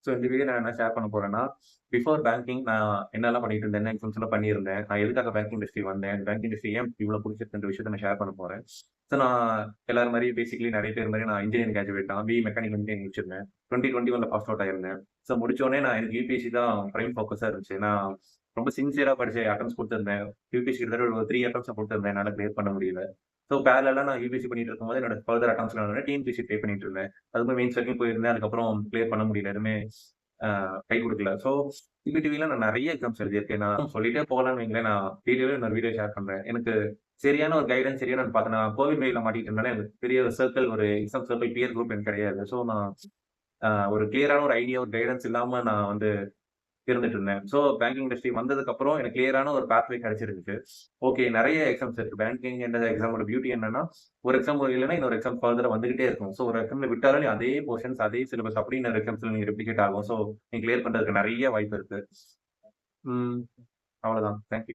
So இந்த video நான் என்ன ஷேர் பண்ண போறேன்னா, பிஃபோர் பேங்கிங் நான் என்னலாம் பண்ணிட்டு இருந்தேன், என்ன எக்ஸாம்ஸ்லாம் பண்ணியிருந்தேன். நான் எதுக்காக பேங்கிங் இண்டஸ்ட்ரி வந்தேன், பேங்கிங் இண்டஸ்ட்ரி ஏன் இவ்வளோ புடிச்சிருக்குன்ற விஷயத்த நான் ஷேர் பண்ண போறேன். ஸோ நான் எல்லாரும் மாரியும் பேசிக்கலி நெறைய பேர் மாரி நான் இன்ஜினியரிங் கிராஜுவேட் தான். பிஇ மெக்கானிக்கல் இன்ஜினியரிங் முடிச்சிருந்தேன். 2021ல பாஸ் அவுட் ஆயிருந்தேன். ஸோ முடிச்சோனே எனக்கு யுபிஎஸ்சி தான் பிரைம் ஃபோக்கஸா இருந்துச்சு. நான் ரொம்ப சின்சியரா படிச்சு அட்டெம்ப்ட்ஸ் குடுத்திருந்தேன். யுபிஎஸ்சி கிட்டத்தட்ட ஒரு 3 அட்டெம்ப்ட்ஸ் குடுத்திருந்தேன். என்னால கிளியர் பண்ண முடியல. ஸோ பேரலலா நான் யுபிஎஸ்சி பண்ணிட்டு இருக்கும்போது என்னோட ஃபர்தர் அட்டெம்ப்ட்ஸ்லாம் வந்து டிஎன்பிஎஸ்சி ட்ரை பண்ணிட்டு இருந்தேன். அதுக்கும் மெயின்ஸ் வரைக்கும் போயிருந்தேன். அதுக்கப்புறம் கிளியர் பண்ண முடியல. எதுவுமே அ கை குடுக்கல. ஸோ சிபிடிவில நான் நெறைய எக்ஸாம்ஸ் எழுதியிருக்கேன். நான் சொல்லிட்டே போகலான்னு வைங்களேன். நான் வீடியோவே இன்னொரு வீடியோ ஷேர் பண்றேன். எனக்கு சரியான ஒரு கைடன்ஸ் சரியான பார்த்தேன். நான் கோவிட் வெயில்ல மாட்டிட்டு இருந்தனால எனக்கு பெரிய ஒரு சர்க்கிள் ஒரு எக்ஸாம் சர்க்கிள் பியர் குரூப் எனக்கு கிடையாது. ஸோ நான் ஒரு கிளியரான ஒரு ஐடியா, ஒரு கைடன்ஸ் இல்லாம நான் வந்து இருந்துட்டு இருந்தேன். ஸோ பேங்கிங் இண்டஸ்ட்ரி வந்ததுக்கப்புறம் எனக்கு கிளியரான ஒரு பாத்வே கிடைச்சிருந்துச்சு. ஓகே நெறைய எக்ஸாம்ஸ் இருக்கு. பேங்கிங் என்ற எக்ஸாமோட பியூட்டி என்னன்னா, ஒரு எக்ஸாம் இல்லன்னா இன்னொரு எக்ஸாம் ஃபர்தரா வந்துகிட்டே இருக்கும். ஸோ ஒரு எக்ஸாம்ல விட்டாலும் நீ அதே போர்ஷன்ஸ், அதே சிலபஸ் அப்படியே இன்னொரு எக்ஸாம்ஸ்ல நீங்க ரெப்ளிகேட் ஆகும். ஸோ நீங்க கிளியர் பண்றதுக்கு நெறைய வாய்ப்பு இருக்கு. ம். அவ்வளோதான். Thank you.